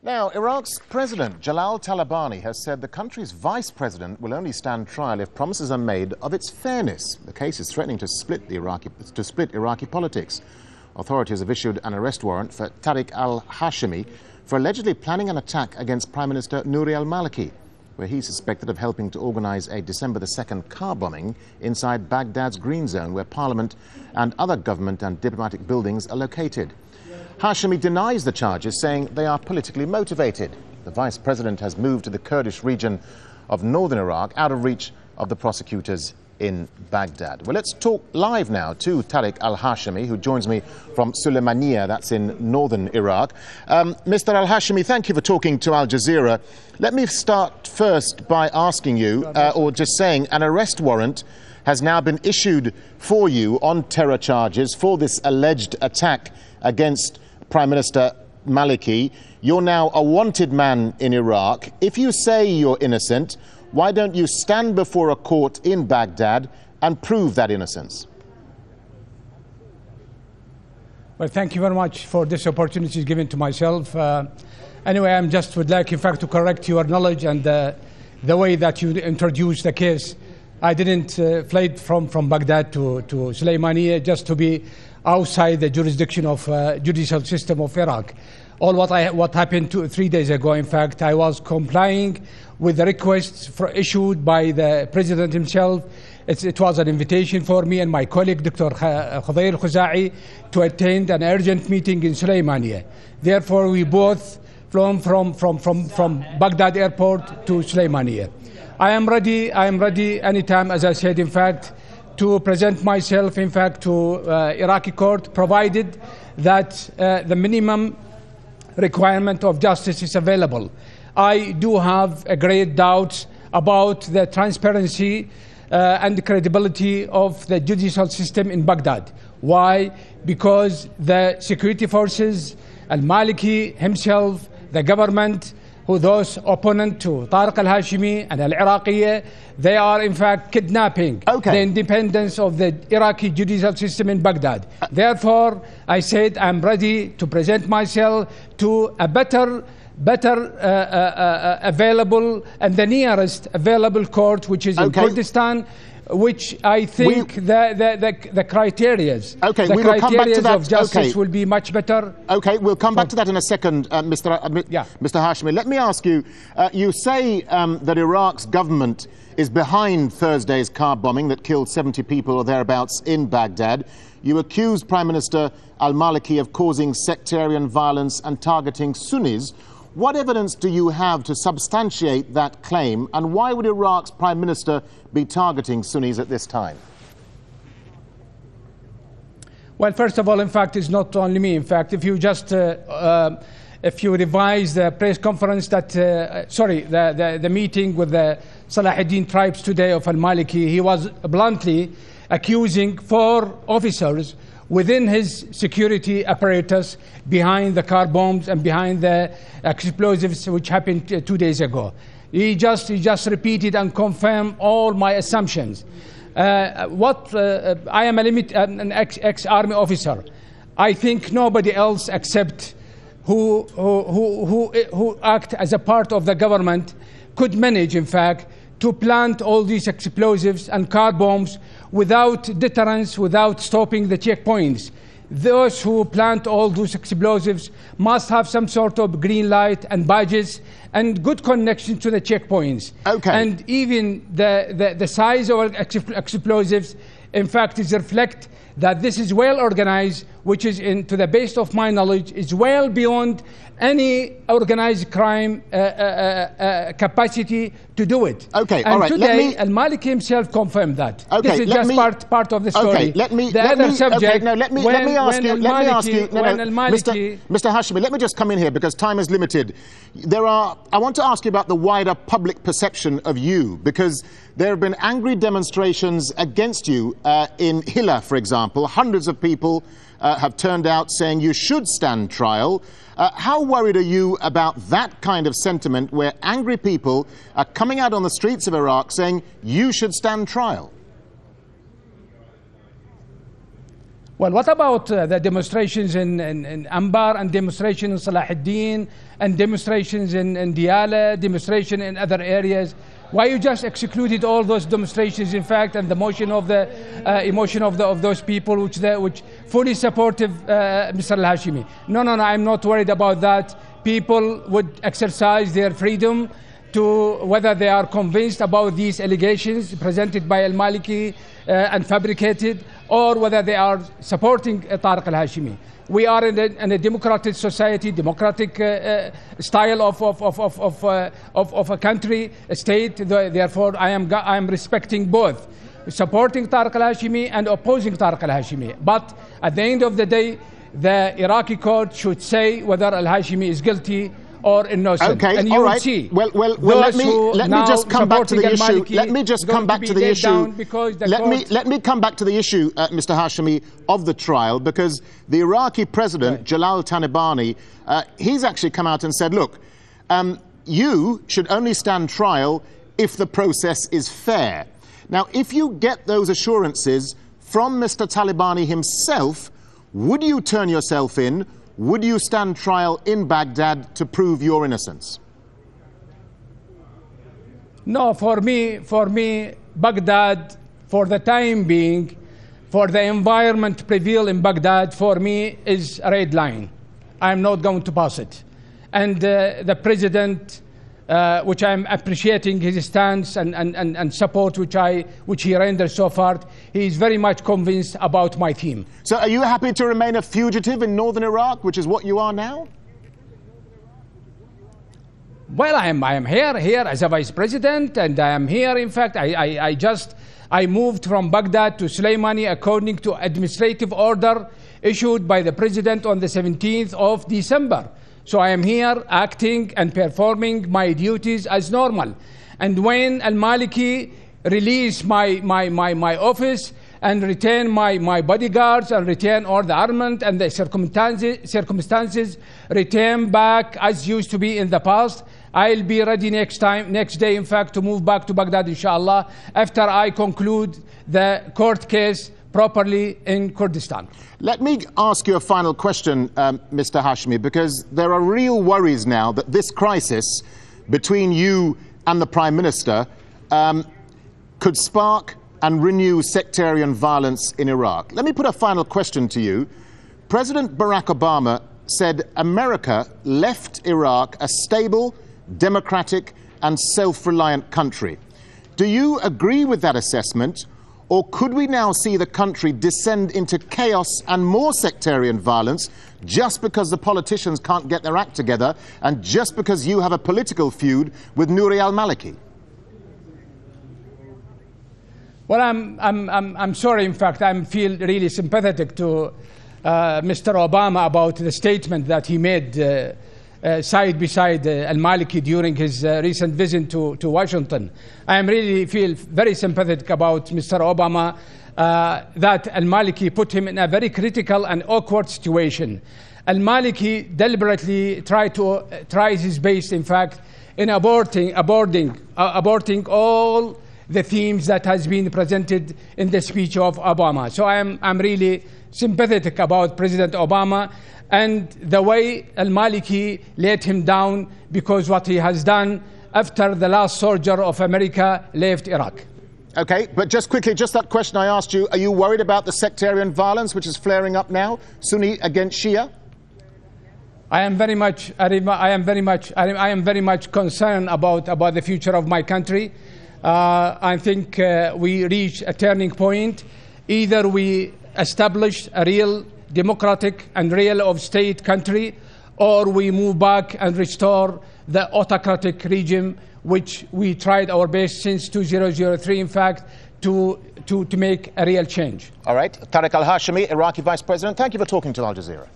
Now, Iraq's President Jalal Talabani has said the country's vice president will only stand trial if promises are made of its fairness. The case is threatening to split Iraqi politics. Authorities have issued an arrest warrant for Tariq al-Hashemi for allegedly planning an attack against Prime Minister Nouri al-Maliki, where he's suspected of helping to organize a December the 2nd car bombing inside Baghdad's Green Zone, where parliament and other government and diplomatic buildings are located. Hashemi denies the charges, saying they are politically motivated. The vice president has moved to the Kurdish region of northern Iraq, out of reach of the prosecutors in Baghdad. Well, let's talk live now to Tariq al-Hashemi, who joins me from Sulaymaniyah, that's in northern Iraq. Mr. al-Hashemi, thank you for talking to Al Jazeera. Let me start first by asking you, or just saying, an arrest warrant has now been issued for you on terror charges for this alleged attack against Prime Minister Maliki. You're now a wanted man in Iraq. If you say you're innocent, why don't you stand before a court in Baghdad and prove that innocence? Well, thank you very much for this opportunity given to myself. Anyway, I just would like, in fact, to correct your knowledge and the way that you introduced the case. I didn't fly from Baghdad to Sulaymaniyah just to be outside the jurisdiction of judicial system of Iraq. All what happened 3 days ago, in fact, I was complying with the requests issued by the president himself. It was an invitation for me and my colleague, Dr. Khudair Khuzai, to attend an urgent meeting in Sulaymaniyah. Therefore, we both flew from Baghdad airport to Sulaymaniyah. I am ready anytime, as I said, in fact, to present myself, in fact, to Iraqi court, provided that the minimum requirement of justice is available. I do have a great doubt about the transparency and the credibility of the judicial system in Baghdad. Why? Because the security forces, al-Maliki himself, the government, who those opponent to Tariq al-Hashimi and al-Iraqiyya, they are in fact kidnapping the independence of the Iraqi judicial system in Baghdad. Therefore, I said I'm ready to present myself to a better available and the nearest available court, which is in Kurdistan, which I think the criteria of justice will be much better. Okay, we'll come back to that in a second, Mr. Hashemi. Let me ask you, you say that Iraq's government is behind Thursday's car bombing that killed 70 people or thereabouts in Baghdad. You accuse Prime Minister al-Maliki of causing sectarian violence and targeting Sunnis. What evidence do you have to substantiate that claim, and why would Iraq's Prime Minister be targeting Sunnis at this time? Well, first of all, in fact, it's not only me. In fact, if you just if you revise the press conference that, the meeting with the Salahuddin tribes today of al-Maliki, he was bluntly accusing 4 officers within his security apparatus behind the car bombs and behind the explosives which happened 2 days ago. He just repeated and confirmed all my assumptions. I am an ex-army officer. I think nobody else except who act as a part of the government could manage, in fact, to plant all these explosives and car bombs without deterrence, without stopping the checkpoints. Those who plant all those explosives must have some sort of green light and badges and good connection to the checkpoints. And even the size of explosives, in fact, is reflect that this is well organized, which is, to the best of my knowledge, is well beyond any organized crime capacity to do it. And today, al-Maliki himself confirmed that. This is just part of the story. Let me ask you, Mr. Hashemi, let me just come in here because time is limited. I want to ask you about the wider public perception of you, because there have been angry demonstrations against you in Hilla, for example. Hundreds of people have turned out saying you should stand trial. How worried are you about that kind of sentiment where angry people are coming out on the streets of Iraq saying you should stand trial? Well, what about the demonstrations in Anbar and demonstrations in Salahuddin and demonstrations in Diyala, demonstration in other areas? Why you just excluded all those demonstrations, in fact, and the motion of the emotion of those people which fully supportive Mr. Al-Hashimi? No, I'm not worried about that. People would exercise their freedom to whether they are convinced about these allegations presented by al-Maliki and fabricated, or whether they are supporting Tariq al-Hashimi. We are in a democratic society, democratic style of a country, a state. Therefore, I am respecting both, supporting Tariq al-Hashimi and opposing Tariq al-Hashimi. But at the end of the day, the Iraqi court should say whether al-Hashimi is guilty or innocent. Okay, and you all will right. see. Well, let me just come back to the issue. Let me just come back to the issue. Let me come back to the issue, Mr. Hashemi, of the trial, because the Iraqi president, Jalal Talabani, he's actually come out and said, look, you should only stand trial if the process is fair. Now, if you get those assurances from Mr. Talabani himself, would you turn yourself in? Would you stand trial in Baghdad to prove your innocence? No, for me, Baghdad, for the time being, for the environment to prevail in Baghdad, for me, is a red line. I'm not going to pass it. And the president, which I'm appreciating his stance and support which he rendered so far, he is very much convinced about my theme. So are you happy to remain a fugitive in northern Iraq, which is what you are now? Well, I am here as a vice president, and I am here, in fact, I moved from Baghdad to Sulaymaniyah according to administrative order issued by the president on the 17th of December. So I am here acting and performing my duties as normal. And when al-Maliki released my office and retain my bodyguards and retain all the armament and the circumstances return back as used to be in the past, I'll be ready next day, in fact, to move back to Baghdad, inshallah, after I conclude the court case properly in Kurdistan. Let me ask you a final question, Mr. Hashemi, because there are real worries now that this crisis between you and the Prime Minister could spark and renew sectarian violence in Iraq. Let me put a final question to you. President Barack Obama said America left Iraq a stable, democratic and self-reliant country. Do you agree with that assessment? Or could we now see the country descend into chaos and more sectarian violence just because the politicians can't get their act together and just because you have a political feud with Nouri al-Maliki? Well, I'm sorry, in fact, I feel really sympathetic to Mr. Obama about the statement that he made side by side al-Maliki during his recent visit to Washington. I really feel very sympathetic about Mr. Obama that al-Maliki put him in a very critical and awkward situation. Al-Maliki deliberately tries his best, in fact, in aborting all the themes that has been presented in the speech of Obama. So I'm really sympathetic about President Obama and the way al-Maliki let him down because what he has done after the last soldier of America left Iraq. Okay, but just quickly, just that question I asked you, are you worried about the sectarian violence which is flaring up now, Sunni against Shia? I am very much concerned about the future of my country. I think we reach a turning point. Either we establish a real democratic and real of state country, or we move back and restore the autocratic regime which we tried our best since 2003, in fact, to make a real change. All right. Tariq al-Hashemi, Iraqi Vice-President, thank you for talking to Al Jazeera.